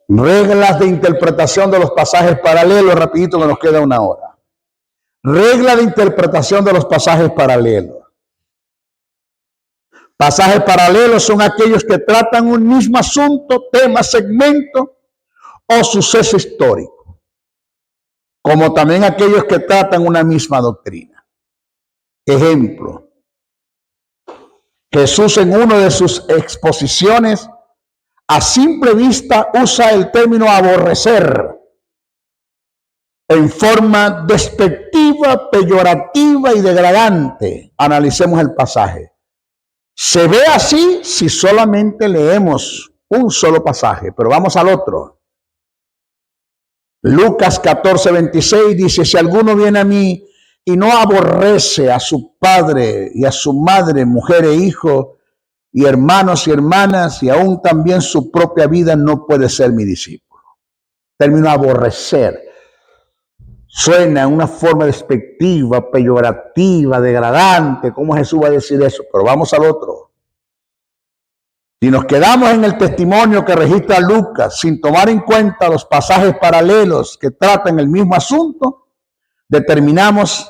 Reglas de interpretación de los pasajes paralelos, rapidito que nos queda una hora. Regla de interpretación de los pasajes paralelos. Pasajes paralelos son aquellos que tratan un mismo asunto, tema, segmento o suceso histórico, como también aquellos que tratan una misma doctrina. Ejemplo, Jesús en una de sus exposiciones a simple vista usa el término aborrecer en forma despectiva, peyorativa y degradante. Analicemos el pasaje. Se ve así si solamente leemos un solo pasaje, pero vamos al otro. Lucas 14:26 dice, si alguno viene a mí y no aborrece a su padre y a su madre, mujer e hijo, y hermanos y hermanas, y aún también su propia vida, no puede ser mi discípulo. Término aborrecer suena en una forma despectiva, peyorativa, degradante. ¿Cómo Jesús va a decir eso? Pero vamos al otro. Si nos quedamos en el testimonio que registra Lucas, sin tomar en cuenta los pasajes paralelos que tratan el mismo asunto, terminamos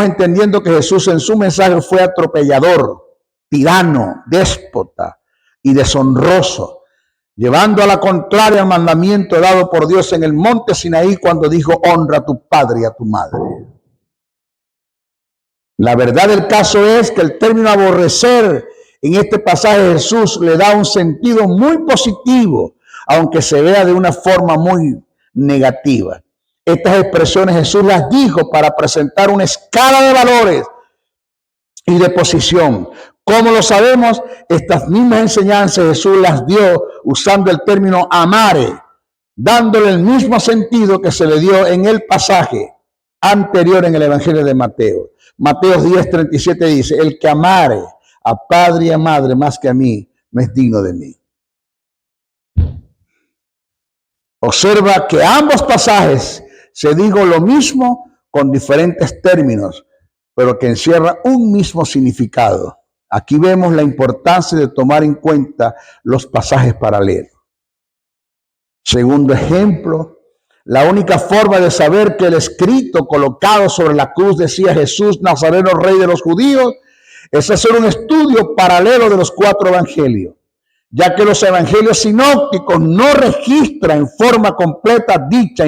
entendiendo que Jesús en su mensaje fue atropellador, tirano, déspota y deshonroso, llevando a la contraria al mandamiento dado por Dios en el monte Sinaí cuando dijo, honra a tu padre y a tu madre. La verdad del caso es que el término aborrecer en este pasaje Jesús le da un sentido muy positivo, aunque se vea de una forma muy negativa. Estas expresiones Jesús las dijo para presentar una escala de valores y de posición. ¿Cómo lo sabemos? Estas mismas enseñanzas Jesús las dio usando el término amare, dándole el mismo sentido que se le dio en el pasaje anterior en el Evangelio de Mateo. Mateo 10:37 dice, el que amare a padre y a madre más que a mí, no es digno de mí. Observa que ambos pasajes se dijo lo mismo con diferentes términos, pero que encierra un mismo significado. Aquí vemos la importancia de tomar en cuenta los pasajes paralelos. Segundo ejemplo, la única forma de saber que el escrito colocado sobre la cruz decía Jesús Nazareno, Rey de los Judíos, es hacer un estudio paralelo de los 4 evangelios, ya que los evangelios sinópticos no registran en forma completa dicha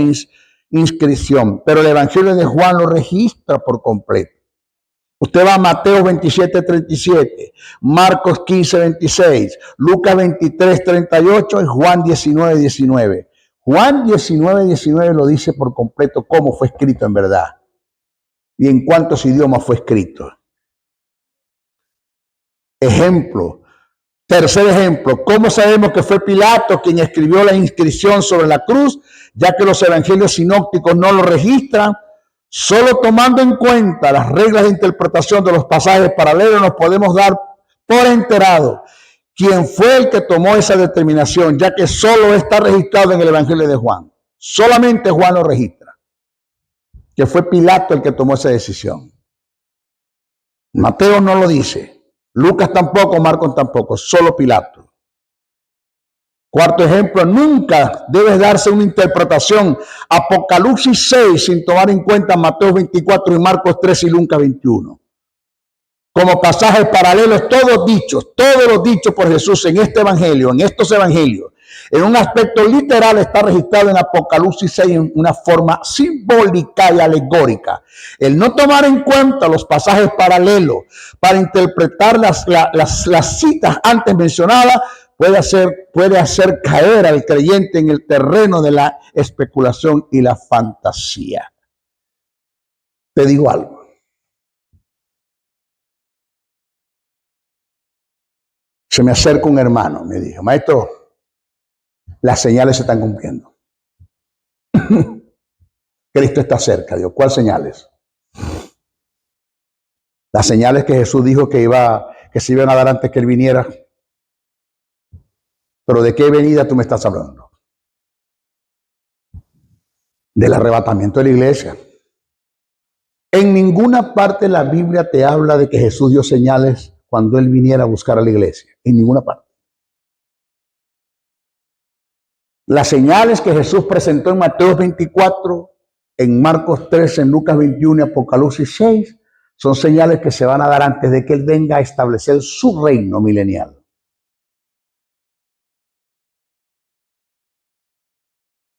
inscripción, pero el evangelio de Juan lo registra por completo. Usted va a Mateo 27:37, Marcos 15:26, Lucas 23:38 y Juan 19:19. Juan 19:19 lo dice por completo cómo fue escrito en verdad y en cuántos idiomas fue escrito. Ejemplo, tercer ejemplo, ¿cómo sabemos que fue Pilato quien escribió la inscripción sobre la cruz? Ya que los evangelios sinópticos no lo registran. Solo tomando en cuenta las reglas de interpretación de los pasajes paralelos nos podemos dar por enterado quién fue el que tomó esa determinación, ya que solo está registrado en el Evangelio de Juan. Solamente Juan lo registra, que fue Pilato el que tomó esa decisión. Mateo no lo dice, Lucas tampoco, Marcos tampoco, solo Pilato. Cuarto ejemplo, nunca debe darse una interpretación Apocalipsis 6 sin tomar en cuenta Mateo 24 y Marcos 3 y Lucas 21. Como pasajes paralelos, todos los dichos por Jesús en este evangelio, en estos evangelios, en un aspecto literal está registrado en Apocalipsis 6 en una forma simbólica y alegórica. El no tomar en cuenta los pasajes paralelos para interpretar las citas antes mencionadas puede hacer caer al creyente en el terreno de la especulación y la fantasía. Te digo algo. Se me acerca un hermano, me dijo, maestro, las señales se están cumpliendo. Cristo está cerca. Digo, ¿cuáles señales? Las señales que Jesús dijo que se iban a dar antes que Él viniera. Pero ¿de qué venida tú me estás hablando? Del arrebatamiento de la iglesia. En ninguna parte de la Biblia te habla de que Jesús dio señales cuando Él viniera a buscar a la iglesia. En ninguna parte. Las señales que Jesús presentó en Mateo 24, en Marcos 13, en Lucas 21 y Apocalipsis 6, son señales que se van a dar antes de que Él venga a establecer su reino milenial.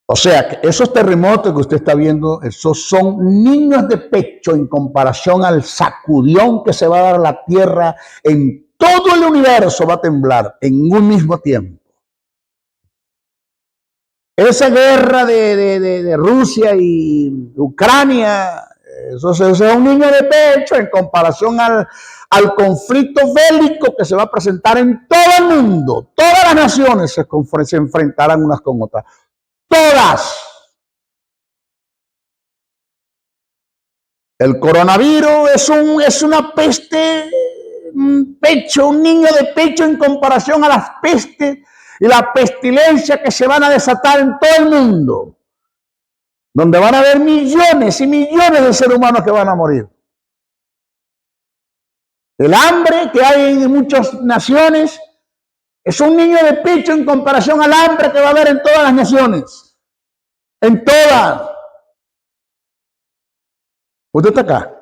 O sea, que esos terremotos que usted está viendo, esos son niños de pecho en comparación al sacudión que se va a dar a la tierra. En todo el universo va a temblar en un mismo tiempo. Esa guerra de Rusia y Ucrania, eso es un niño de pecho en comparación al conflicto bélico que se va a presentar en todo el mundo. Todas las naciones se enfrentarán unas con otras. Todas. El coronavirus es una peste, un niño de pecho en comparación a las pestes y la pestilencia que se van a desatar en todo el mundo, donde van a haber millones y millones de seres humanos que van a morir. El hambre que hay en muchas naciones es un niño de pecho en comparación al hambre que va a haber en todas las naciones. En todas. ¿Usted está acá?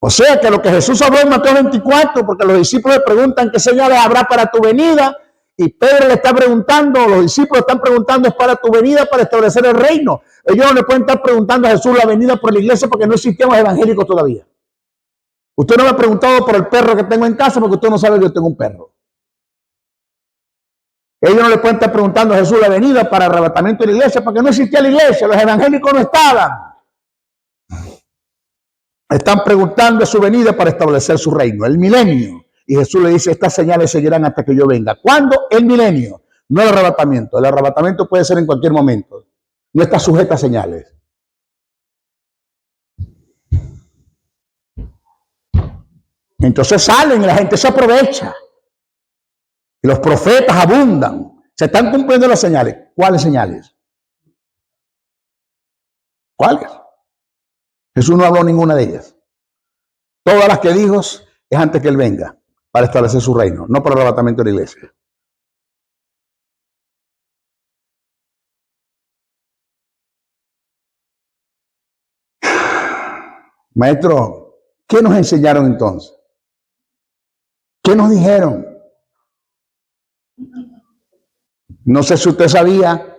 O sea que lo que Jesús habló en Mateo 24, porque los discípulos le preguntan qué señales habrá para tu venida, y Pedro le está preguntando, los discípulos están preguntando, es para tu venida, para establecer el reino. Ellos no le pueden estar preguntando a Jesús la venida por la iglesia porque no existíamos evangélicos todavía. Usted no me ha preguntado por el perro que tengo en casa porque usted no sabe que yo tengo un perro. Ellos no le pueden estar preguntando a Jesús la venida para el arrebatamiento de la iglesia porque no existía la iglesia, los evangélicos no estaban. Están preguntando a su venida para establecer su reino, el milenio. Y Jesús le dice, estas señales seguirán hasta que yo venga. ¿Cuándo? El milenio, no el arrebatamiento. El arrebatamiento puede ser en cualquier momento. No está sujeto a señales. Entonces salen y la gente se aprovecha. Y los profetas abundan. Se están cumpliendo las señales. ¿Cuáles señales? ¿Cuáles? Jesús no habló ninguna de ellas. Todas las que dijo es antes que Él venga para establecer su reino, no para el arrebatamiento de la iglesia. Maestro, ¿qué nos enseñaron entonces? ¿Qué nos dijeron? No sé si usted sabía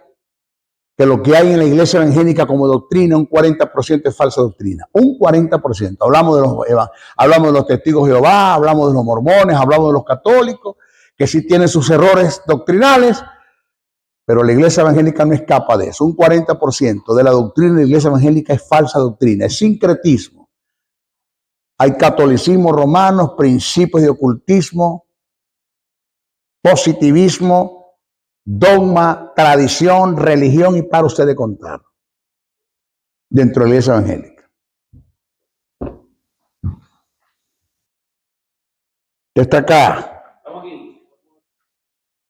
que lo que hay en la iglesia evangélica como doctrina, un 40% es falsa doctrina. Un 40%. Hablamos de los testigos de Jehová, hablamos de los mormones, hablamos de los católicos, que sí tienen sus errores doctrinales, pero la iglesia evangélica no escapa de eso. Un 40% de la doctrina de la iglesia evangélica es falsa doctrina, es sincretismo. Hay catolicismo romano, principios de ocultismo, positivismo, dogma, tradición, religión y para usted de contar dentro de la iglesia evangélica. Está acá.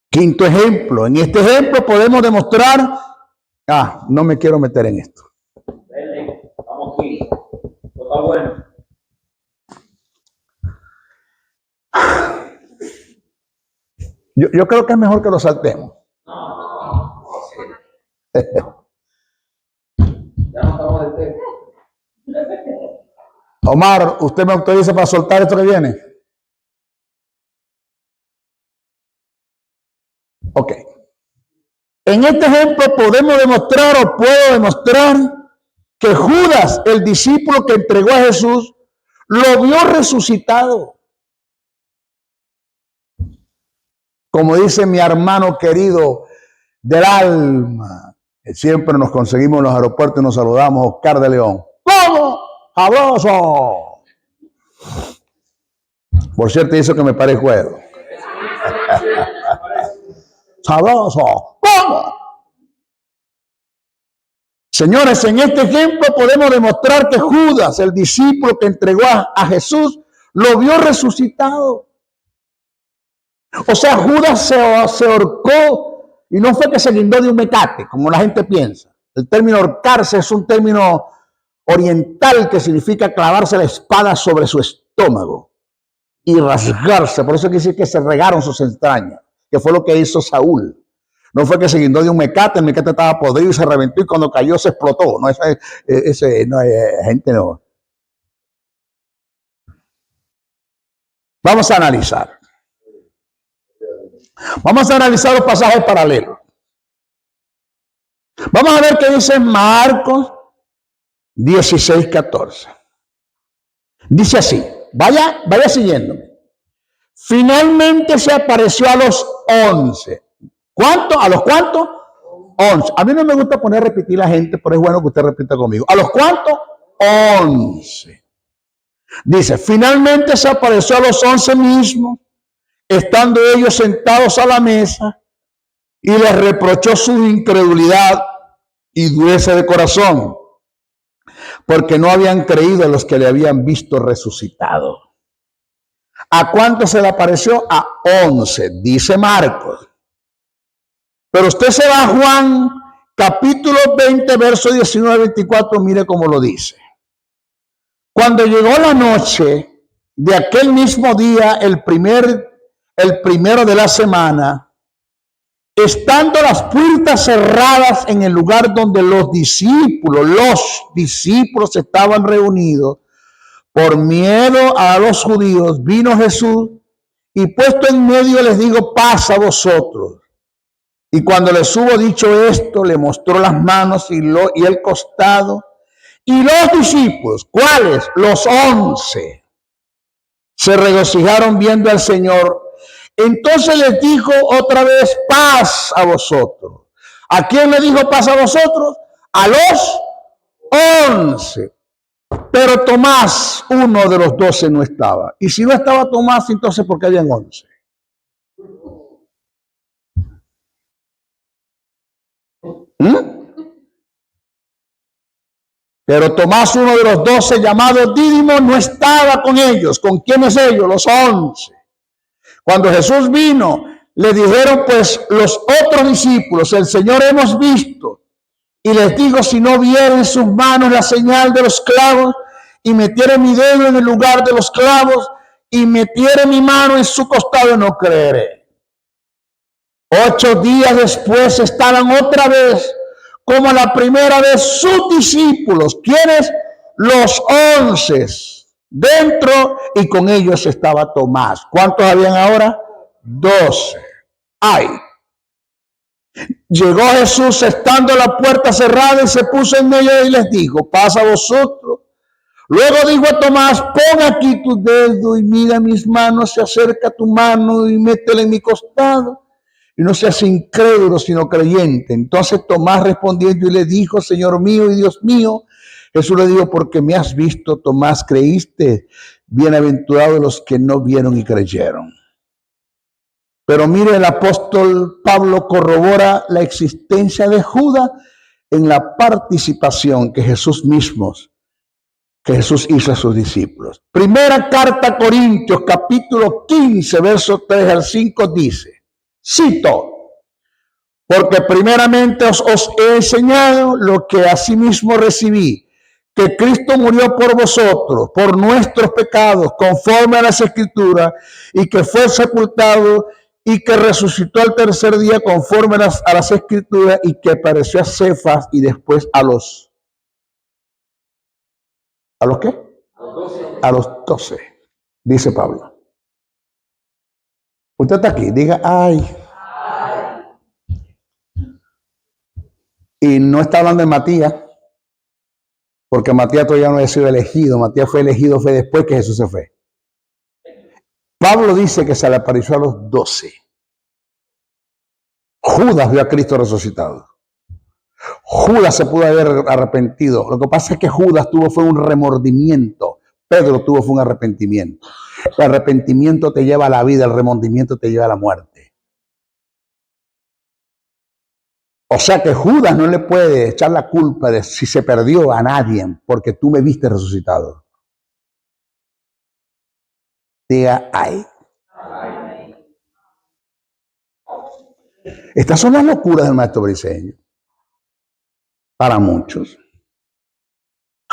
Quinto ejemplo. En este ejemplo podemos demostrar, no me quiero meter en esto. Vamos aquí. Está bueno. Yo creo que es mejor que lo saltemos. Omar, ¿usted me autoriza para soltar esto que viene? Ok. En este ejemplo podemos demostrar o puedo demostrar que Judas, el discípulo que entregó a Jesús, lo vio resucitado. Como dice mi hermano querido del alma, que siempre nos conseguimos en los aeropuertos y nos saludamos, Oscar de León. ¿Cómo? ¡Sabroso! Por cierto, hizo que me pare el juego. ¡Sabroso! ¿Cómo? Señores, en este ejemplo podemos demostrar que Judas, el discípulo que entregó a Jesús, lo vio resucitado. O sea, Judas se ahorcó y no fue que se guindó de un mecate, como la gente piensa. El término ahorcarse es un término oriental que significa clavarse la espada sobre su estómago. y rasgarse. Por eso quiere decir que se regaron sus entrañas, que fue lo que hizo Saúl. No fue que se guindó de un mecate, el mecate estaba podrido y se reventó y cuando cayó se explotó. No, gente no. Vamos a analizar. Vamos a analizar los pasajes paralelos. Vamos a ver qué dice Marcos 16:14. Dice así, vaya siguiéndome. Finalmente se apareció a los 11. ¿Cuánto? ¿A los cuántos? 11. A mí no me gusta poner a repetir la gente, pero es bueno que usted repita conmigo. ¿A los cuántos? 11. Dice, finalmente se apareció a los 11 mismos, estando ellos sentados a la mesa, y les reprochó su incredulidad y dureza de corazón, porque no habían creído a los que le habían visto resucitado. ¿A cuánto se le apareció? A 11, dice Marcos. Pero usted se va a Juan, capítulo 20, verso 19-24, mire cómo lo dice. Cuando llegó la noche de aquel mismo día, el primero de la semana, estando las puertas cerradas en el lugar donde los discípulos estaban reunidos, por miedo a los judíos, vino Jesús y puesto en medio les digo, paz a vosotros. Y cuando les hubo dicho esto, le mostró las manos y el costado. Y los discípulos, ¿cuáles? Los 11, se regocijaron viendo al Señor. Entonces les dijo otra vez, paz a vosotros. ¿A quién le dijo paz a vosotros? A los 11. Pero Tomás, uno de los 12, no estaba. Y si no estaba Tomás, entonces ¿por qué habían 11? Pero Tomás, uno de los 12, llamado Dídimo, no estaba con ellos. ¿Con quiénes ellos? Los 11. Cuando Jesús vino, le dijeron pues los otros discípulos, el Señor hemos visto. Y les digo, si no viera en sus manos la señal de los clavos, y metiera mi dedo en el lugar de los clavos, y metiera mi mano en su costado, no creeré. 8 días después estaban otra vez, como la primera vez, sus discípulos. ¿Quiénes? Los 11 dentro, y con ellos estaba Tomás. ¿Cuántos habían ahora? 12. Ay. Llegó Jesús estando la puerta cerrada y se puso en medio y les dijo, pasa vosotros. Luego dijo a Tomás, pon aquí tu dedo y mira mis manos, se acerca tu mano y métela en mi costado. Y no seas incrédulo, sino creyente. Entonces Tomás respondiendo y le dijo, Señor mío y Dios mío. Jesús le dijo, porque me has visto, Tomás, creíste. Bienaventurados los que no vieron y creyeron. Pero mire, el apóstol Pablo corrobora la existencia de Judas en la participación que Jesús hizo a sus discípulos. Primera carta a Corintios, capítulo 15, versos 3 al 5 dice, cito, porque primeramente os he enseñado lo que asimismo recibí, que Cristo murió por vosotros, por nuestros pecados, conforme a las Escrituras, y que fue sepultado y que resucitó al tercer día conforme a las Escrituras, y que apareció a Cefas y después ¿a los qué? A los 12, dice Pablo. Usted está aquí, diga, ay. Y no está hablando de Matías, porque Matías todavía no había sido elegido. Matías fue elegido, fue después que Jesús se fue. Pablo dice que se le apareció a los 12. Judas vio a Cristo resucitado. Judas se pudo haber arrepentido. Lo que pasa es que Judas fue un remordimiento. Pedro fue un arrepentimiento. El arrepentimiento te lleva a la vida, el remordimiento te lleva a la muerte. O sea que Judas no le puede echar la culpa de si se perdió a nadie, porque tú me viste resucitado. Diga, ay. Estas son las locuras del maestro Briceño. Para muchos.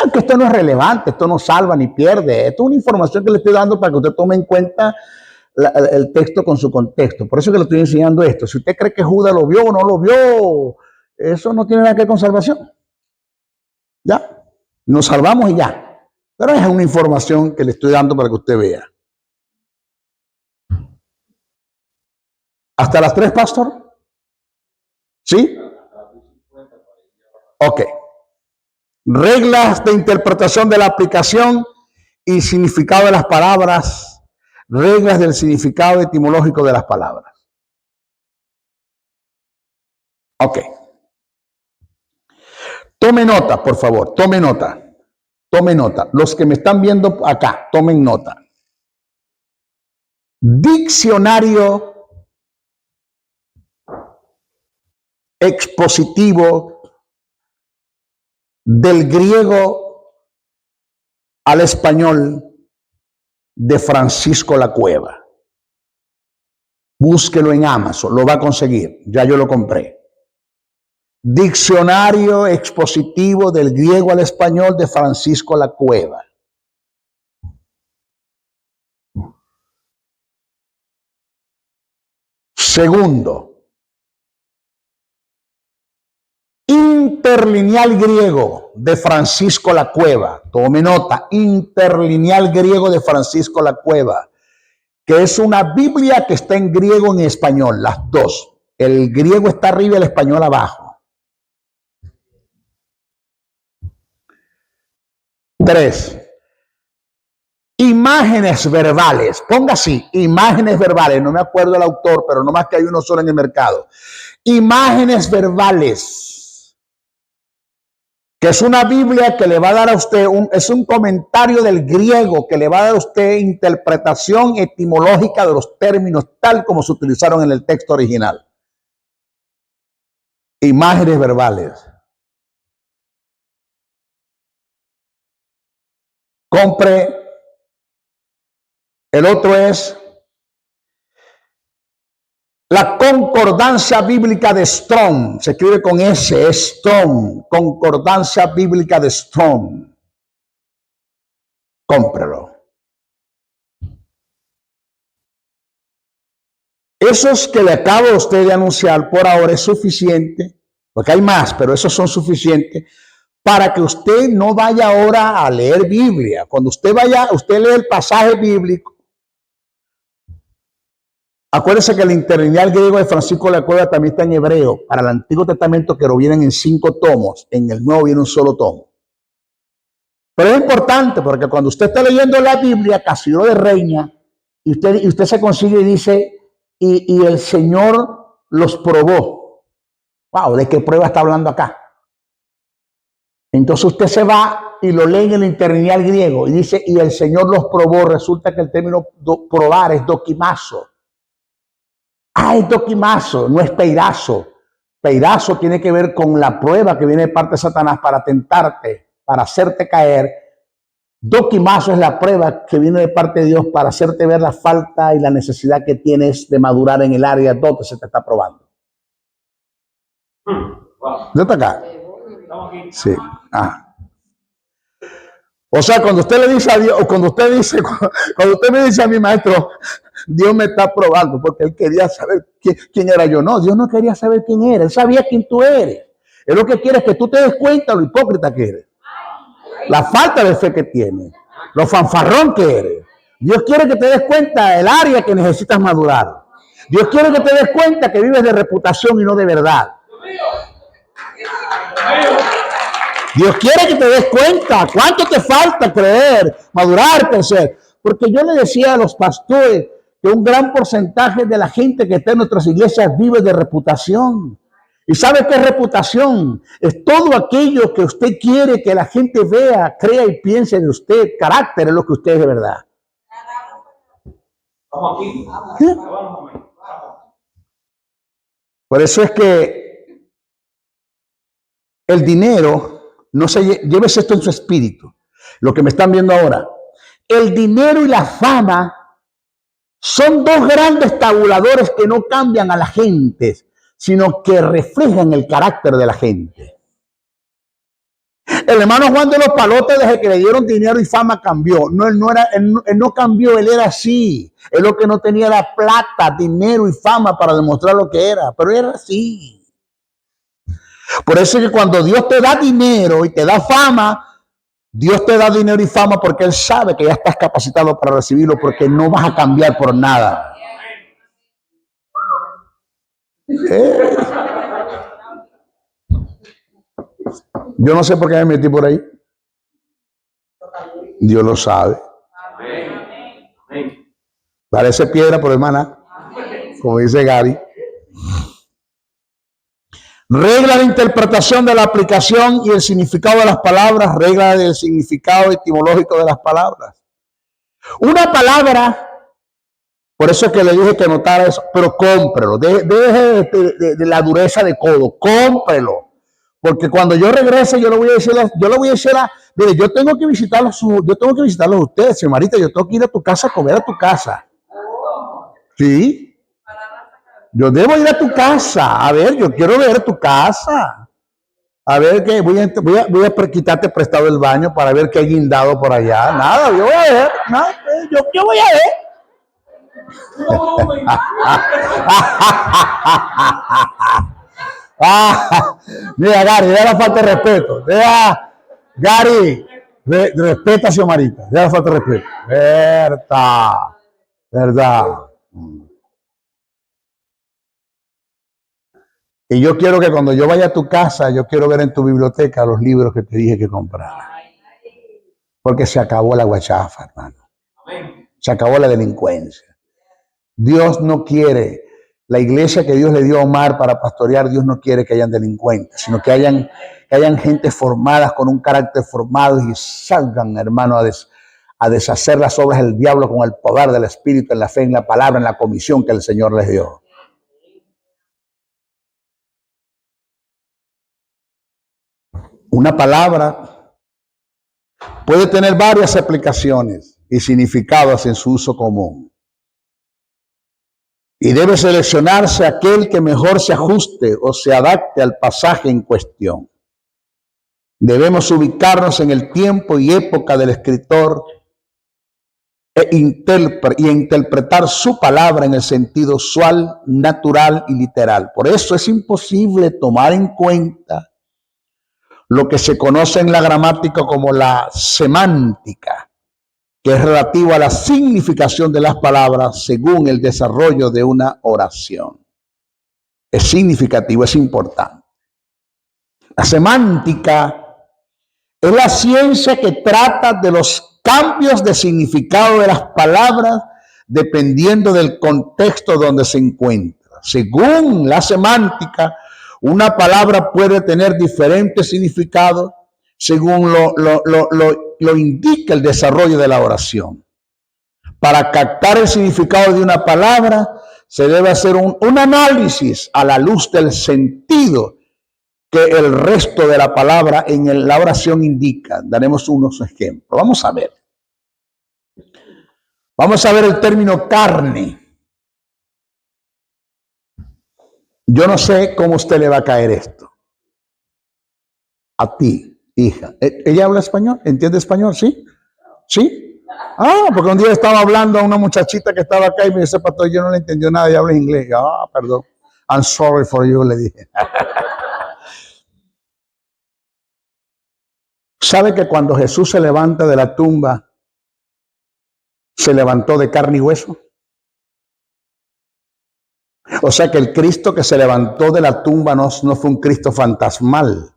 Aunque esto no es relevante, esto no salva ni pierde. Esto es una información que le estoy dando para que usted tome en cuenta el texto con su contexto. Por eso que le estoy enseñando esto. Si usted cree que Judas lo vio o no lo vio, eso no tiene nada que ver con salvación. Ya, nos salvamos y ya. Pero es una información que le estoy dando para que usted vea. ¿Hasta las 3, pastor? ¿Sí? Ok. Reglas de interpretación de la aplicación y significado de las palabras. Reglas del significado etimológico de las palabras. Ok. Tome nota, por favor, tome nota. Tome nota. Los que me están viendo acá, tomen nota. Diccionario expositivo del griego al español de Francisco La Cueva. Búsquelo en Amazon, lo va a conseguir. Ya yo lo compré. Diccionario expositivo del griego al español de Francisco La Cueva. Segundo, interlineal griego de Francisco La Cueva. Tome nota, interlineal griego de Francisco La Cueva, que es una Biblia que está en griego y en español, las dos. El griego está arriba y el español abajo. 3. Imágenes verbales. Ponga así, imágenes verbales. No me acuerdo el autor, pero no más que hay uno solo en el mercado. Imágenes verbales. Que es una Biblia que le va a dar a usted, es un comentario del griego que le va a dar a usted interpretación etimológica de los términos tal como se utilizaron en el texto original. Imágenes verbales. Compre. El otro es la concordancia bíblica de Strong. Se escribe con S, es Strong. Concordancia bíblica de Strong. Cómprelo. Esos que le acabo a usted de anunciar por ahora es suficiente, porque hay más, pero esos son suficientes para que usted no vaya ahora a leer Biblia. Cuando usted vaya, usted lee el pasaje bíblico. Acuérdense que el interlineal griego de Francisco La Cueva también está en hebreo. Para el Antiguo Testamento, que lo vienen en 5 tomos. En el Nuevo viene un solo tomo. Pero es importante porque cuando usted está leyendo la Biblia, Casimiro de Reina, y usted se consigue y dice, y el Señor los probó. Wow, ¿de qué prueba está hablando acá? Entonces usted se va y lo lee en el interlineal griego y dice, y el Señor los probó. Resulta que el término probar es doquimazo. Es doquimazo, no es peirazo. Peirazo tiene que ver con la prueba que viene de parte de Satanás para tentarte, para hacerte caer. Doquimazo es la prueba que viene de parte de Dios para hacerte ver la falta y la necesidad que tienes de madurar en el área donde se te está probando. ¿No está acá? Sí. O sea, cuando usted le dice a Dios, o cuando usted me dice a mi maestro, Dios me está probando porque él quería saber quién era yo. No, Dios no quería saber quién era. Él sabía quién tú eres. Él lo que quiere es que tú te des cuenta de lo hipócrita que eres. La falta de fe que tienes. Lo fanfarrón que eres. Dios quiere que te des cuenta del área que necesitas madurar. Dios quiere que te des cuenta que vives de reputación y no de verdad. Dios quiere que te des cuenta cuánto te falta creer, madurar, crecer. Porque yo le decía a los pastores que un gran porcentaje de la gente que está en nuestras iglesias vive de reputación. ¿Y sabe qué es reputación? Es todo aquello que usted quiere que la gente vea, crea y piense de usted. Carácter es lo que usted es de verdad. ¿Sí? Por eso es que el dinero, no se llévese esto en su espíritu, lo que me están viendo ahora. El dinero y la fama son dos grandes tabuladores que no cambian a la gente, sino que reflejan el carácter de la gente. El hermano Juan de los Palotes, desde que le dieron dinero y fama, cambió. No, él no cambió, él era así. Él lo que no tenía era plata, dinero y fama para demostrar lo que era, pero era así. Por eso es que cuando Dios te da dinero y te da fama, Dios te da dinero y fama porque Él sabe que ya estás capacitado para recibirlo, porque no vas a cambiar por nada. Yo no sé por qué me metí por ahí. Dios lo sabe. Parece piedra, pero hermana, como dice Gary. Regla de interpretación de la aplicación y el significado de las palabras, regla del significado etimológico de las palabras. Una palabra, por eso es que le dije que notara eso, pero cómprelo, deje de la dureza de codo, cómprelo. Porque cuando yo regrese, yo le voy a decir, mire, yo tengo que visitarlos a ustedes, señorita, yo tengo que ir a tu casa a comer a tu casa. ¿Sí? Yo debo ir a tu casa. A ver, yo quiero ver tu casa. A ver, que voy a quitarte prestado el baño para ver qué hay guindado por allá. Nada, yo voy a ver. Nada, yo voy a ver. Mira, Gary, deja la falta de respeto. Gary, respeta a Xiomarita. Deja la falta de respeto. Verdad. Y yo quiero que cuando yo vaya a tu casa, yo quiero ver en tu biblioteca los libros que te dije que comprara. Porque se acabó la guachafa, hermano. Se acabó la delincuencia. Dios no quiere, la iglesia que Dios le dio a Omar para pastorear, Dios no quiere que hayan delincuentes, sino que hayan gente formadas con un carácter formado y salgan, hermano, a deshacer las obras del diablo con el poder del Espíritu, en la fe, en la palabra, en la comisión que el Señor les dio. Una palabra puede tener varias aplicaciones y significados en su uso común. Y debe seleccionarse aquel que mejor se ajuste o se adapte al pasaje en cuestión. Debemos ubicarnos en el tiempo y época del escritor e interpretar su palabra en el sentido usual, natural y literal. Por eso es imposible tomar en cuenta lo que se conoce en la gramática como la semántica, que es relativo a la significación de las palabras según el desarrollo de una oración. Es significativo, es importante. La semántica es la ciencia que trata de los cambios de significado de las palabras dependiendo del contexto donde se encuentra. Según la semántica, una palabra puede tener diferentes significados según lo indica el desarrollo de la oración. Para captar el significado de una palabra, se debe hacer un análisis a la luz del sentido que el resto de la palabra en la oración indica. Daremos unos ejemplos. Vamos a ver. Vamos a ver el término carne. Yo no sé cómo a usted le va a caer esto. A ti, hija. ¿Ella habla español? ¿Entiende español? ¿Sí? ¿Sí? Porque un día estaba hablando a una muchachita que estaba acá y me dice, pastor, yo no le entendió nada y habla inglés. Perdón. I'm sorry for you, le dije. ¿Sabe que cuando Jesús se levanta de la tumba, se levantó de carne y hueso? O sea que el Cristo que se levantó de la tumba no fue un Cristo fantasmal.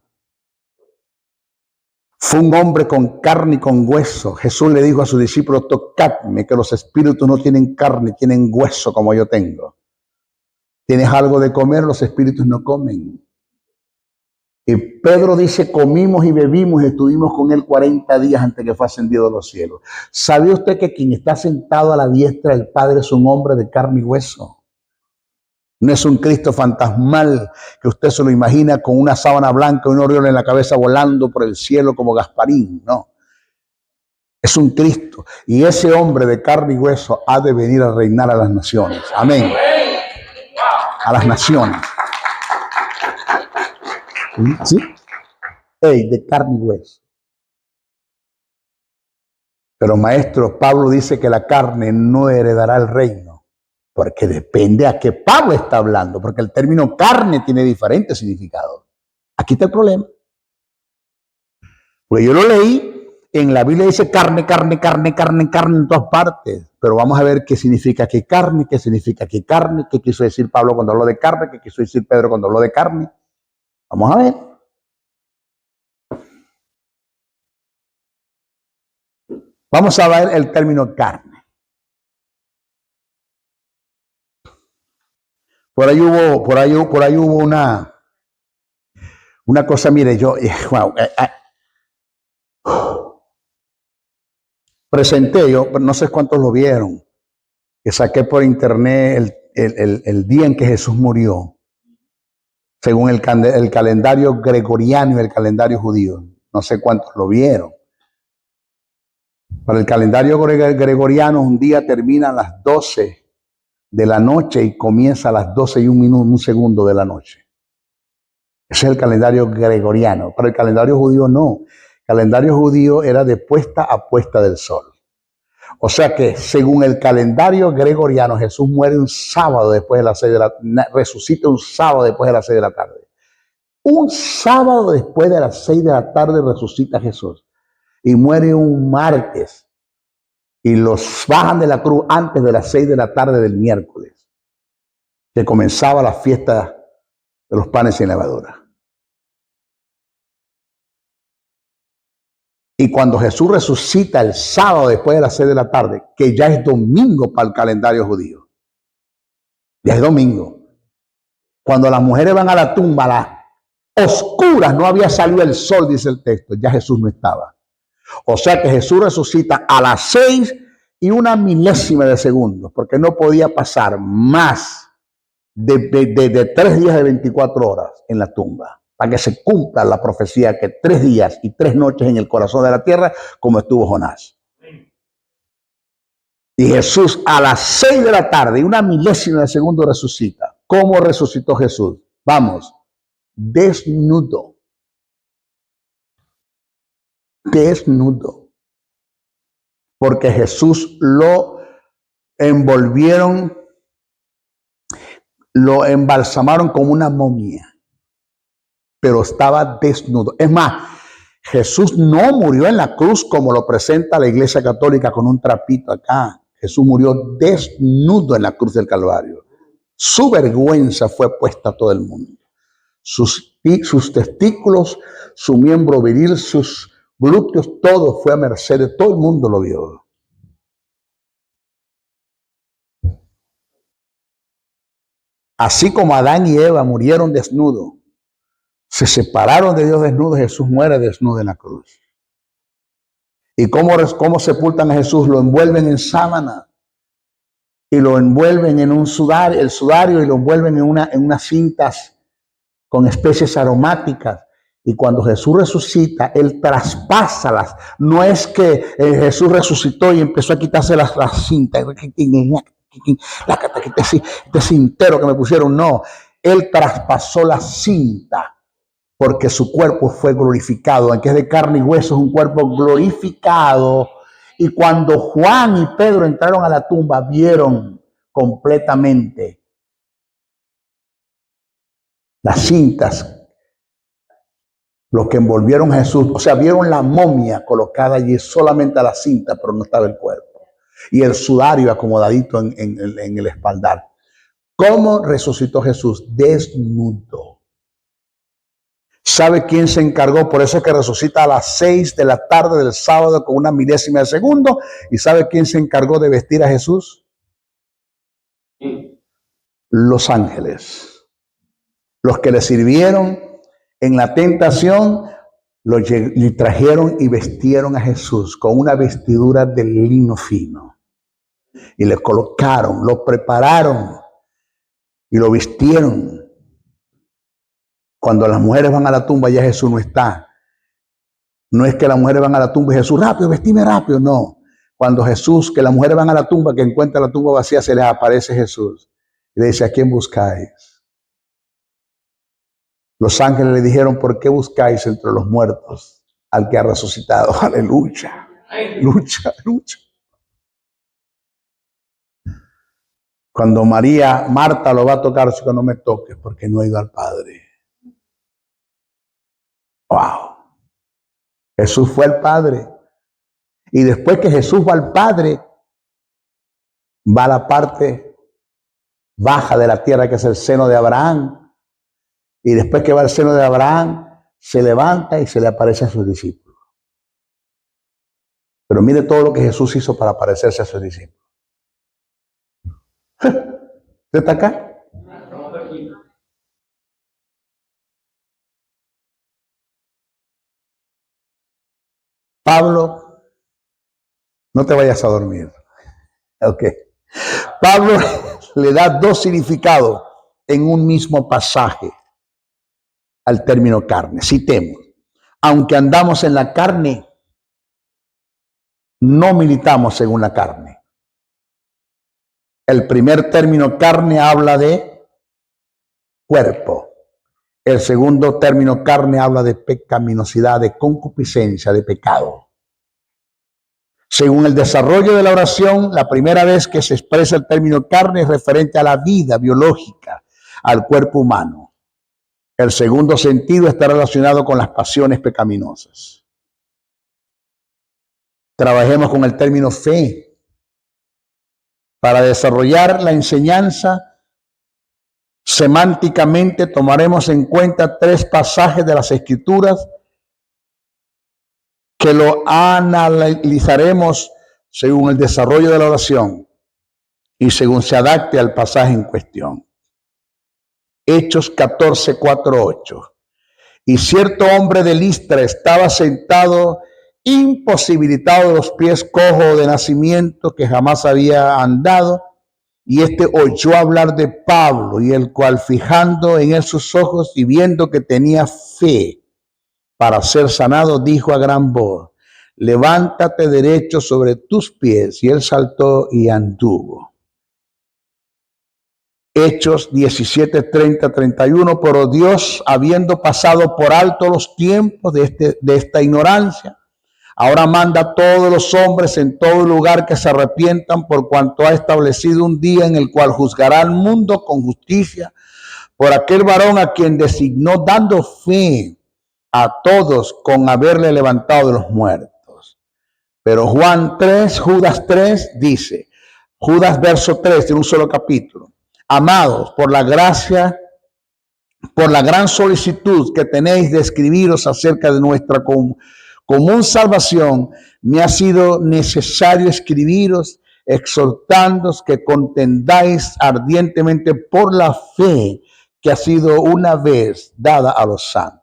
Fue un hombre con carne y con hueso. Jesús le dijo a sus discípulos, tocadme, que los espíritus no tienen carne, tienen hueso como yo tengo. ¿Tienes algo de comer? Los espíritus no comen. Y Pedro dice, comimos y bebimos y estuvimos con él 40 días antes que fue ascendido a los cielos. ¿Sabe usted que quien está sentado a la diestra del Padre es un hombre de carne y hueso? No es un Cristo fantasmal que usted se lo imagina con una sábana blanca y un orión en la cabeza volando por el cielo como Gasparín, no. Es un Cristo. Y ese hombre de carne y hueso ha de venir a reinar a las naciones. Amén. A las naciones. ¿Sí? De carne y hueso. Pero maestro, Pablo dice que la carne no heredará el reino, porque depende a qué Pablo está hablando, porque el término carne tiene diferentes significados. Aquí está el problema. Porque yo lo leí, en la Biblia dice carne, carne, carne, carne, carne en todas partes, pero vamos a ver qué significa que carne, qué significa que carne, qué quiso decir Pablo cuando habló de carne, qué quiso decir Pedro cuando habló de carne. Vamos a ver. Vamos a ver el término carne. Por ahí hubo una cosa, mire, yo, wow, presenté yo, no sé cuántos lo vieron, que saqué por internet el día en que Jesús murió, según el calendario gregoriano y el calendario judío. No sé cuántos lo vieron. Para el calendario gregoriano, un día termina a las 12 de la noche y comienza a las 12 y un segundo de la noche. Ese es el calendario gregoriano. Para el calendario judío no. El calendario judío era de puesta a puesta del sol. O sea que según el calendario gregoriano, Jesús muere un sábado después de las 6 de la tarde, resucita un sábado después de las 6 de la tarde. Un sábado después de las 6 de la tarde resucita Jesús y muere un martes y los bajan de la cruz antes de las 6 de la tarde del miércoles, que comenzaba la fiesta de los panes sin levadura. Y cuando Jesús resucita el sábado después de las 6 de la tarde, que ya es domingo para el calendario judío, ya es domingo. Cuando las mujeres van a la tumba, a las oscuras, no había salido el sol, dice el texto, ya Jesús no estaba. O sea que Jesús resucita a las 6 y una milésima de segundo, porque no podía pasar más de 3 días de 24 horas en la tumba, para que se cumpla la profecía que 3 días y 3 noches en el corazón de la tierra, como estuvo Jonás. Y Jesús a las 6 de la tarde y una milésima de segundo resucita. ¿Cómo resucitó Jesús? Vamos, desnudo. Desnudo. Porque Jesús lo envolvieron, lo embalsamaron como una momia, pero estaba desnudo. Es más, Jesús no murió en la cruz como lo presenta la Iglesia Católica con un trapito acá. Jesús murió desnudo en la cruz del Calvario. Su vergüenza fue puesta a todo el mundo. Sus testículos, su miembro viril, sus glúteos, todo fue a merced de todo el mundo, lo vio. Así como Adán y Eva murieron desnudos, se separaron de Dios desnudos, Jesús muere desnudo en la cruz. ¿Y cómo sepultan a Jesús? Lo envuelven en sábana y lo envuelven en un sudario, el sudario, y lo envuelven en unas cintas con especies aromáticas. Y cuando Jesús resucita, Él traspasa las. No es que Jesús resucitó y empezó a quitarse las cintas, este cintero que me pusieron. No, Él traspasó la cinta porque su cuerpo fue glorificado. Aunque es de carne y hueso, es un cuerpo glorificado. Y cuando Juan y Pedro entraron a la tumba, vieron completamente las cintas, los que envolvieron a Jesús. O sea, vieron la momia colocada allí, solamente a la cinta, pero no estaba el cuerpo. Y el sudario acomodadito en el espaldar. ¿Cómo resucitó Jesús? Desnudo. ¿Sabe quién se encargó? Por eso es que resucita a las 6 de la tarde del sábado con una milésima de segundo. ¿Y sabe quién se encargó de vestir a Jesús? Los ángeles. Los que le sirvieron en la tentación, le trajeron y vestieron a Jesús con una vestidura de lino fino. Y le colocaron, lo prepararon y lo vistieron. Cuando las mujeres van a la tumba, ya Jesús no está. No es que las mujeres van a la tumba y Jesús, rápido, vestime rápido. No. Cuando que las mujeres van a la tumba, que encuentran la tumba vacía, se les aparece Jesús. Y le dice, ¿a quién buscáis? Los ángeles le dijeron, ¿por qué buscáis entre los muertos al que ha resucitado? Aleluya. Lucha, lucha. Cuando Marta lo va a tocar, que no me toques porque no he ido al Padre. Wow. Jesús fue al Padre. Y después que Jesús va al Padre, va a la parte baja de la tierra, que es el seno de Abraham. Y después que va al seno de Abraham, se levanta y se le aparece a sus discípulos. Pero mire todo lo que Jesús hizo para parecerse a sus discípulos. ¿Usted está acá? Pablo, no te vayas a dormir. Ok. Pablo le da dos significados en un mismo pasaje al término carne. Citemos: aunque andamos en la carne, no militamos según la carne. El primer término carne habla de cuerpo. El segundo término carne habla de pecaminosidad, de concupiscencia, de pecado. Según el desarrollo de la oración, la primera vez que se expresa el término carne es referente a la vida biológica, al cuerpo humano. El segundo sentido está relacionado con las pasiones pecaminosas. Trabajemos con el término fe. Para desarrollar la enseñanza, semánticamente tomaremos en cuenta tres pasajes de las Escrituras que lo analizaremos según el desarrollo de la oración y según se adapte al pasaje en cuestión. Hechos 14, 4, 8. Y cierto hombre de Listra estaba sentado imposibilitado de los pies, cojo de nacimiento, que jamás había andado, y éste oyó hablar de Pablo, y el cual, fijando en él sus ojos y viendo que tenía fe para ser sanado, dijo a gran voz: levántate derecho sobre tus pies. Y él saltó y anduvo. Hechos 17, 30, 31. Pero Dios, habiendo pasado por alto los tiempos de esta ignorancia, ahora manda a todos los hombres en todo lugar que se arrepientan, por cuanto ha establecido un día en el cual juzgará al mundo con justicia por aquel varón a quien designó, dando fe a todos con haberle levantado de los muertos. Pero Judas 3 dice, Judas verso 3 en un solo capítulo: amados, por la gracia, por la gran solicitud que tenéis de escribiros acerca de nuestra común salvación, me ha sido necesario escribiros, exhortándoos que contendáis ardientemente por la fe que ha sido una vez dada a los santos.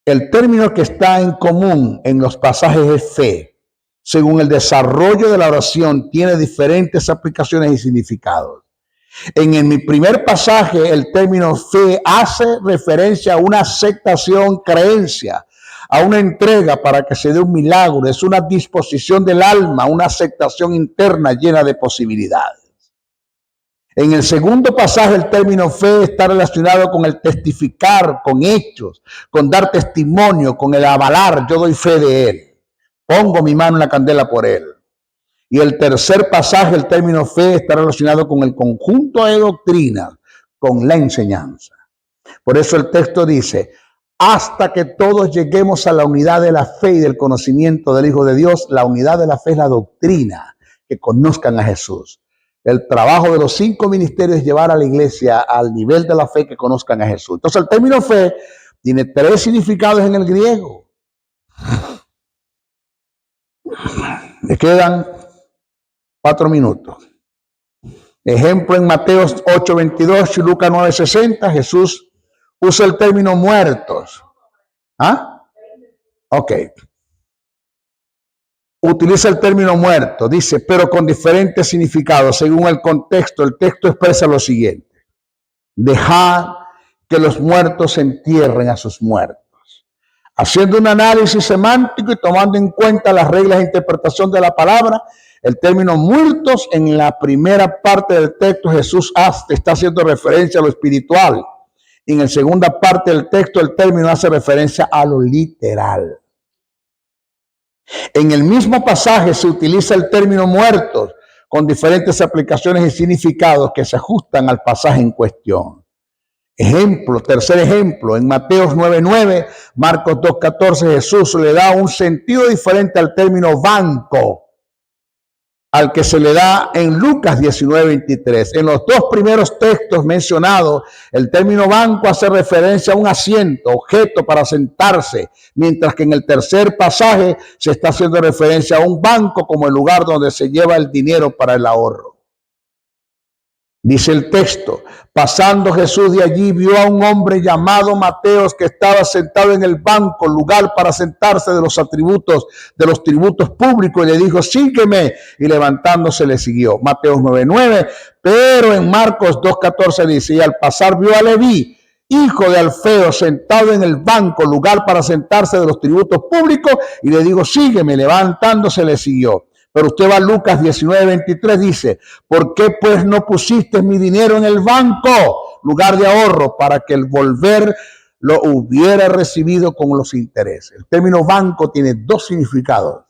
El término que está en común en los pasajes es fe. Según el desarrollo de la oración, tiene diferentes aplicaciones y significados. En mi primer pasaje, el término fe hace referencia a una aceptación, creencia, a una entrega para que se dé un milagro. Es una disposición del alma, una aceptación interna llena de posibilidades. En el segundo pasaje, el término fe está relacionado con el testificar, con hechos, con dar testimonio, con el avalar. Yo doy fe de él. Pongo mi mano en la candela por él. Y el tercer pasaje, el término fe, está relacionado con el conjunto de doctrinas, con la enseñanza. Por eso el texto dice: hasta que todos lleguemos a la unidad de la fe y del conocimiento del Hijo de Dios. La unidad de la fe es la doctrina, que conozcan a Jesús. El trabajo de los 5 ministerios es llevar a la iglesia al nivel de la fe, que conozcan a Jesús. Entonces el término fe tiene 3 significados en el griego. Me quedan 4 minutos. Ejemplo en Mateo 8:22 y Lucas 9:60, Jesús usa el término muertos. ¿Ah? Ok. Utiliza el término muerto, dice, pero con diferentes significados. Según el contexto, el texto expresa lo siguiente: dejad que los muertos entierren a sus muertos. Haciendo un análisis semántico y tomando en cuenta las reglas de interpretación de la palabra, el término muertos en la primera parte del texto, Jesús está haciendo referencia a lo espiritual. Y en la segunda parte del texto, el término hace referencia a lo literal. En el mismo pasaje se utiliza el término muertos con diferentes aplicaciones y significados que se ajustan al pasaje en cuestión. Ejemplo, tercer ejemplo, en Mateo 9:9, Marcos 2:14, Jesús le da un sentido diferente al término banco al que se le da en Lucas 19:23. En los dos primeros textos mencionados, el término banco hace referencia a un asiento, objeto para sentarse, mientras que en el tercer pasaje se está haciendo referencia a un banco como el lugar donde se lleva el dinero para el ahorro. Dice el texto, pasando Jesús de allí, vio a un hombre llamado Mateos que estaba sentado en el banco, lugar para sentarse de los tributos públicos, y le dijo, sígueme, y levantándose le siguió. Mateo 9:9, pero en Marcos 2:14 dice, y al pasar vio a Leví, hijo de Alfeo, sentado en el banco, lugar para sentarse de los tributos públicos, y le dijo, sígueme, levantándose le siguió. Pero usted va a Lucas 19:23, dice, ¿por qué pues no pusiste mi dinero en el banco, lugar de ahorro, para que el volver lo hubiera recibido con los intereses? El término banco tiene dos significados.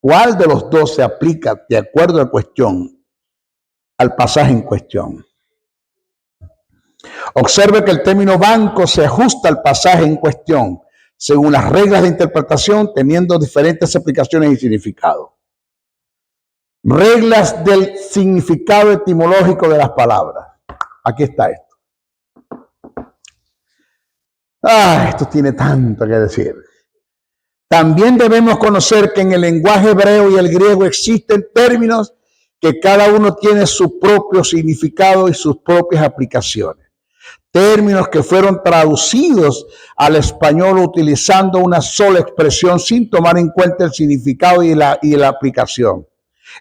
¿Cuál de los dos se aplica de acuerdo a la cuestión, al pasaje en cuestión? Observe que el término banco se ajusta al pasaje en cuestión, según las reglas de interpretación, teniendo diferentes aplicaciones y significados. Reglas del significado etimológico de las palabras. Aquí está esto. Esto tiene tanto que decir. También debemos conocer que en el lenguaje hebreo y el griego existen términos que cada uno tiene su propio significado y sus propias aplicaciones. Términos que fueron traducidos al español utilizando una sola expresión sin tomar en cuenta el significado y la aplicación.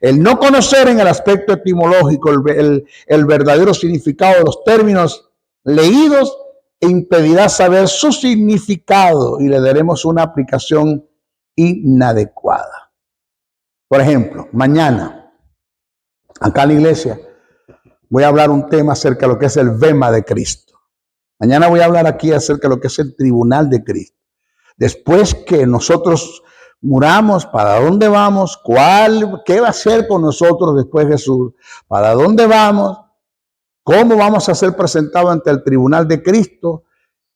El no conocer en el aspecto etimológico el verdadero significado de los términos leídos impedirá saber su significado y le daremos una aplicación inadecuada. Por ejemplo, mañana, acá en la iglesia, voy a hablar un tema acerca de lo que es el bema de Cristo. Mañana voy a hablar aquí acerca de lo que es el tribunal de Cristo. Después que nosotros muramos, ¿para dónde vamos? ¿Qué va a hacer con nosotros después Jesús? ¿Para dónde vamos? ¿Cómo vamos a ser presentados ante el tribunal de Cristo?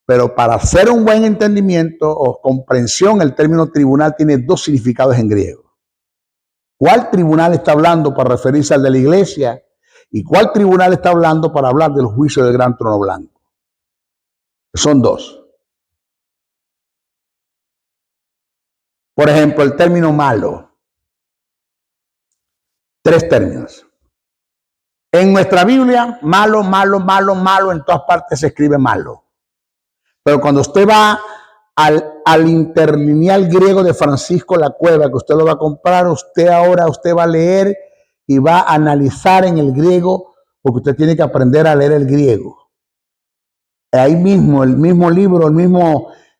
Pero para hacer un buen entendimiento o comprensión, el término tribunal tiene dos significados en griego. ¿Cuál tribunal está hablando para referirse al de la iglesia? ¿Y cuál tribunal está hablando para hablar del juicio del gran trono blanco? Son dos. Por ejemplo, el término malo. Tres términos. En nuestra Biblia, malo, malo, malo, malo, en todas partes se escribe malo. Pero cuando usted va al interlineal griego de Francisco La Cueva, que usted lo va a comprar, usted va a leer y va a analizar en el griego, porque usted tiene que aprender a leer el griego. Ahí mismo, el mismo libro,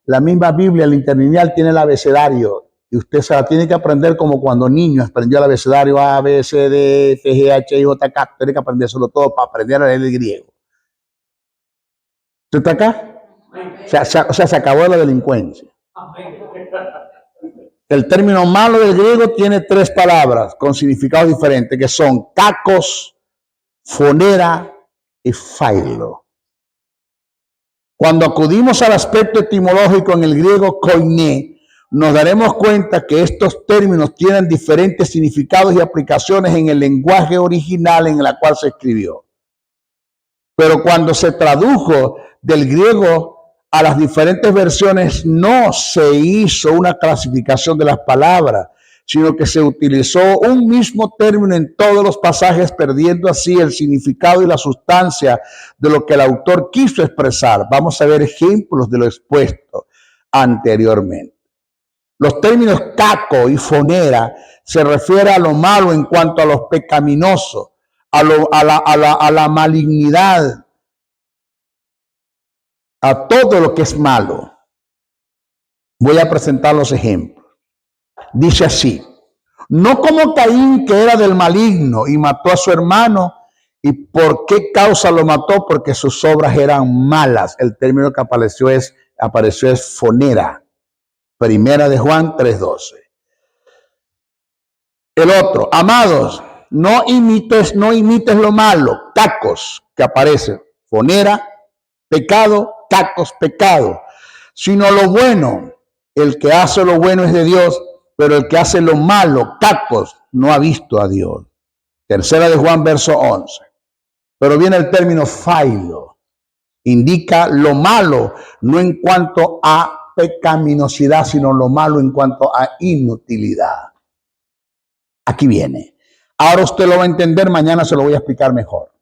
la misma Biblia, el interlineal tiene el abecedario. Y usted se la tiene que aprender como cuando niño aprendió el abecedario A, B, C, D, F, G, H, I, J, K. Tiene que aprendérselo todo para aprender a leer el griego. ¿Usted está acá? O sea, se acabó la delincuencia. El término malo del griego tiene tres palabras con significados diferentes, que son kakos, fonera y failo. Cuando acudimos al aspecto etimológico en el griego koiné, nos daremos cuenta que estos términos tienen diferentes significados y aplicaciones en el lenguaje original en el cual se escribió. Pero cuando se tradujo del griego a las diferentes versiones, no se hizo una clasificación de las palabras, sino que se utilizó un mismo término en todos los pasajes, perdiendo así el significado y la sustancia de lo que el autor quiso expresar. Vamos a ver ejemplos de lo expuesto anteriormente. Los términos caco y fonera se refiere a lo malo en cuanto a lo pecaminoso, a la malignidad, a todo lo que es malo. Voy a presentar los ejemplos. Dice así: no como Caín, que era del maligno y mató a su hermano. ¿Y por qué causa lo mató? Porque sus obras eran malas. El término que apareció es fonera. Primera de Juan 3:12. El otro, amados, no imites lo malo, cacos que aparece, fonera, pecado, cacos, pecado, sino lo bueno. El que hace lo bueno es de Dios, pero el que hace lo malo, cacos, no ha visto a Dios. Tercera de Juan, verso 11. Pero viene el término failo. Indica lo malo, no en cuanto a pecaminosidad, sino lo malo en cuanto a inutilidad. Aquí viene. Ahora usted lo va a entender, mañana se lo voy a explicar mejor.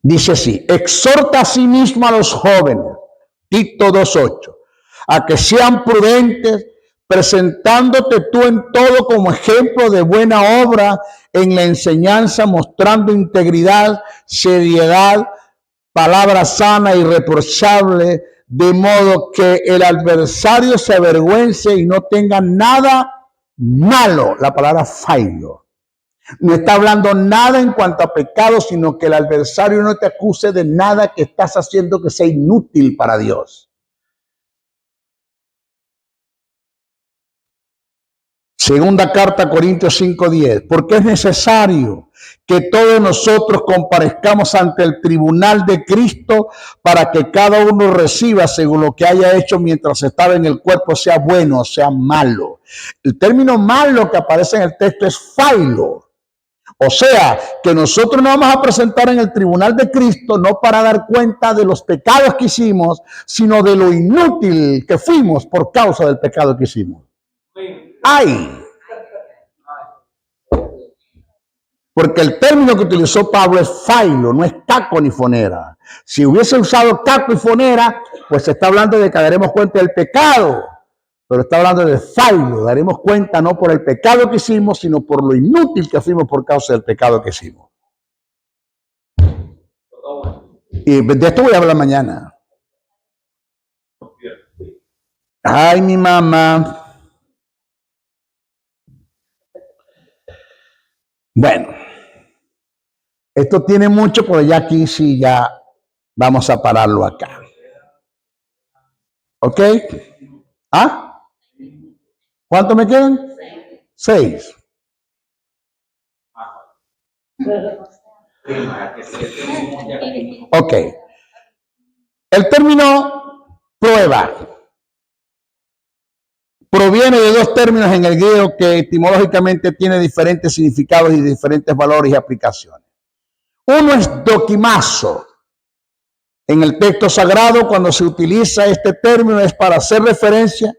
Dice así, exhorta a sí mismo a los jóvenes, Tito 2:8, a que sean prudentes, presentándote tú en todo como ejemplo de buena obra en la enseñanza, mostrando integridad, seriedad, palabra sana y irreprochable, de modo que el adversario se avergüence y no tenga nada malo. La palabra failo. No está hablando nada en cuanto a pecado, sino que el adversario no te acuse de nada que estás haciendo que sea inútil para Dios. Segunda carta a Corintios 5:10, porque es necesario que todos nosotros comparezcamos ante el tribunal de Cristo para que cada uno reciba según lo que haya hecho mientras estaba en el cuerpo, sea bueno o sea malo. El término malo que aparece en el texto es failo. O sea, que nosotros nos vamos a presentar en el tribunal de Cristo no para dar cuenta de los pecados que hicimos, sino de lo inútil que fuimos por causa del pecado que hicimos. ¡Ay! Porque el término que utilizó Pablo es failo, no es caco ni fonera. Si hubiese usado caco y fonera, pues se está hablando de que daremos cuenta del pecado. Pero está hablando de failo, daremos cuenta no por el pecado que hicimos, sino por lo inútil que fuimos por causa del pecado que hicimos. Y de esto voy a hablar mañana. Ay, mi mamá. Bueno, esto tiene mucho, pero ya aquí sí ya vamos a pararlo acá. ¿Ok? ¿Ah? ¿Cuánto me quedan? 6. Ok. El término prueba proviene de dos términos en el griego que etimológicamente tiene diferentes significados y diferentes valores y aplicaciones. Uno es dokimazo. En el texto sagrado, cuando se utiliza este término, es para hacer referencia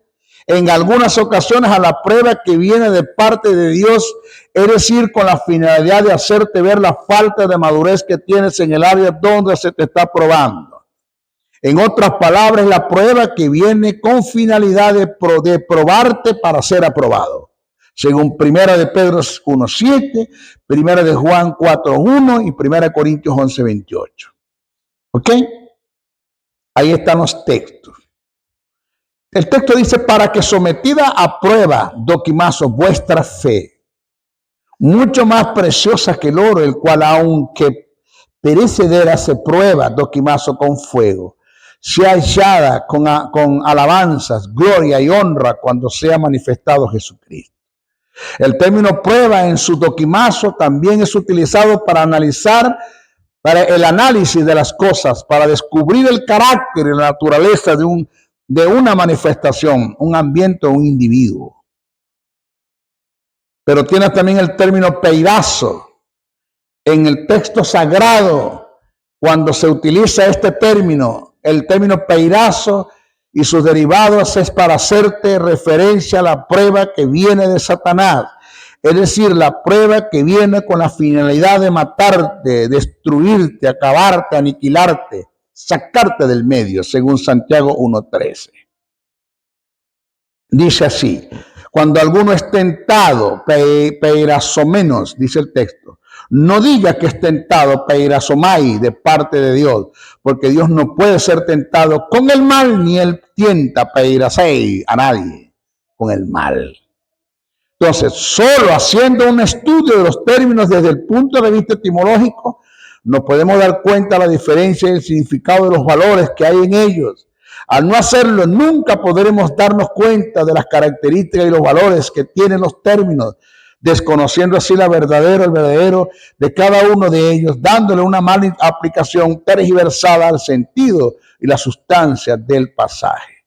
en algunas ocasiones a la prueba que viene de parte de Dios, es decir, con la finalidad de hacerte ver la falta de madurez que tienes en el área donde se te está probando. En otras palabras, la prueba que viene con finalidad de probarte para ser aprobado. Según 1 de Pedro 1:7, 1 de Juan 4:1 y 1 Corintios 11:28. ¿Ok? Ahí están los textos. El texto dice, para que sometida a prueba, dokimazo, vuestra fe, mucho más preciosa que el oro, el cual aunque perecedera se prueba, dokimazo, con fuego, sea hallada con alabanzas, gloria y honra cuando sea manifestado Jesucristo. El término prueba en su dokimazo también es utilizado para analizar, para el análisis de las cosas, para descubrir el carácter y la naturaleza de una manifestación, un ambiente o un individuo. Pero tiene también el término peirazo. En el texto sagrado, cuando se utiliza este término, el término peirazo y sus derivados es para hacerte referencia a la prueba que viene de Satanás. Es decir, la prueba que viene con la finalidad de matarte, destruirte, acabarte, aniquilarte, sacarte del medio, según Santiago 1:13. Dice así, cuando alguno es tentado, peirazomenos, dice el texto, no diga que es tentado, peirazomai, de parte de Dios, porque Dios no puede ser tentado con el mal, ni él tienta peirazei a nadie con el mal. Entonces, solo haciendo un estudio de los términos desde el punto de vista etimológico, nos podemos dar cuenta de la diferencia y el significado de los valores que hay en ellos. Al no hacerlo, nunca podremos darnos cuenta de las características y los valores que tienen los términos, desconociendo así el verdadero de cada uno de ellos, dándole una mala aplicación tergiversada al sentido y la sustancia del pasaje.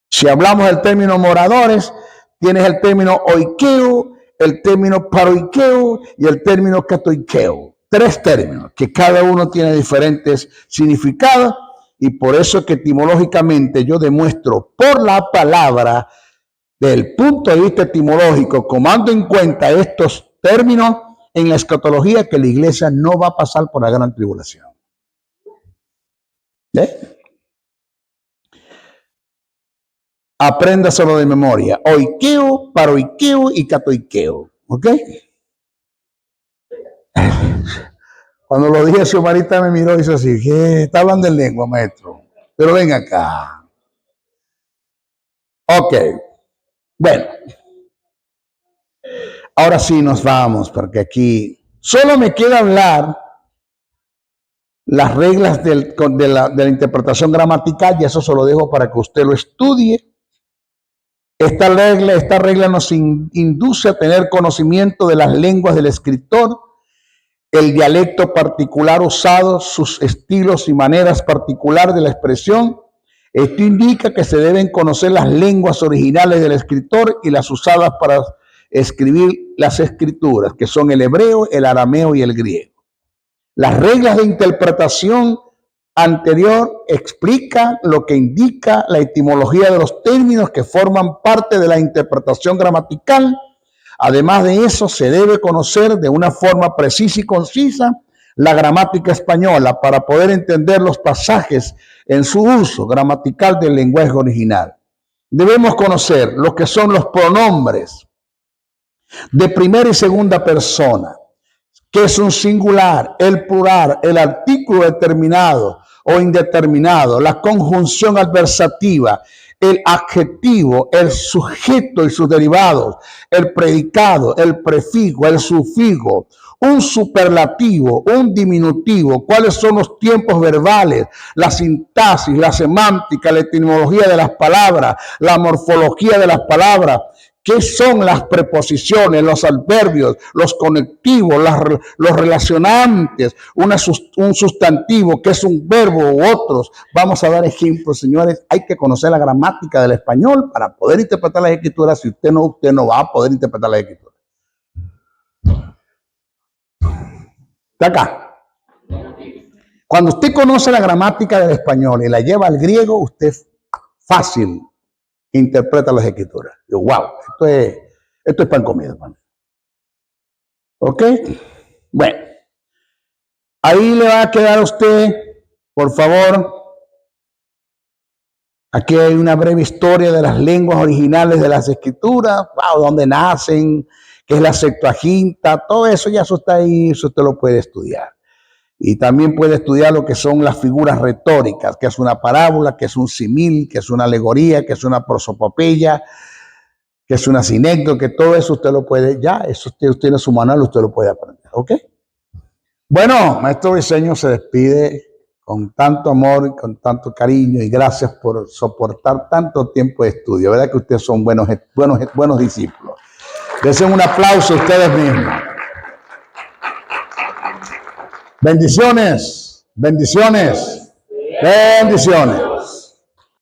Si hablamos del término moradores, tienes el término oikeo, el término paroikeo y el término katoikeo. 3 términos que cada uno tiene diferentes significados, y por eso que etimológicamente yo demuestro por la palabra, desde el punto de vista etimológico, tomando en cuenta estos términos en la escatología, que la iglesia no va a pasar por la gran tribulación. Apréndaselo de memoria. Oikeo, paroikeo y katoikeo. ¿Ok? Cuando lo dije, Xiomarita me miró y hizo así: ¿qué? Está hablando en lengua, maestro. Pero ven acá. Ok. Bueno. Ahora sí nos vamos, porque aquí solo me queda hablar las reglas de la interpretación gramatical, y eso se lo dejo para que usted lo estudie. Esta regla nos induce a tener conocimiento de las lenguas del escritor, el dialecto particular usado, sus estilos y maneras particulares de la expresión. Esto indica que se deben conocer las lenguas originales del escritor y las usadas para escribir las escrituras, que son el hebreo, el arameo y el griego. Las reglas de interpretación anterior explican lo que indica la etimología de los términos que forman parte de la interpretación gramatical. Además de eso, se debe conocer de una forma precisa y concisa la gramática española para poder entender los pasajes en su uso gramatical del lenguaje original. Debemos conocer lo que son los pronombres de primera y segunda persona, que es un singular, el plural, el artículo determinado o indeterminado, la conjunción adversativa, el adjetivo, el sujeto y sus derivados, el predicado, el prefijo, el sufijo, un superlativo, un diminutivo, cuáles son los tiempos verbales, la sintaxis, la semántica, la etimología de las palabras, la morfología de las palabras. ¿Qué son las preposiciones, los adverbios, los conectivos, los relacionantes, un sustantivo, que es un verbo u otros? Vamos a dar ejemplos, señores. Hay que conocer la gramática del español para poder interpretar las escrituras. Si usted no va a poder interpretar las escrituras. Está acá. Cuando usted conoce la gramática del español y la lleva al griego, usted fácil interpreta las escrituras. Yo, wow, esto es pan comido, hermano. ¿Ok? Bueno, ahí le va a quedar a usted, por favor. Aquí hay una breve historia de las lenguas originales de las escrituras, wow, dónde nacen, qué es la Septuaginta, todo eso ya eso está ahí, eso usted lo puede estudiar. Y también puede estudiar lo que son las figuras retóricas, que es una parábola, que es un simil, que es una alegoría, que es una prosopopeya, que es una sinécdota, que todo eso usted lo puede, ya, eso usted tiene su manual, usted lo puede aprender, ¿ok? Bueno, Maestro Briceño se despide con tanto amor y con tanto cariño, y gracias por soportar tanto tiempo de estudio. ¿Verdad que ustedes son buenos discípulos? Desen un aplauso a ustedes mismos. Bendiciones, bendiciones, bendiciones.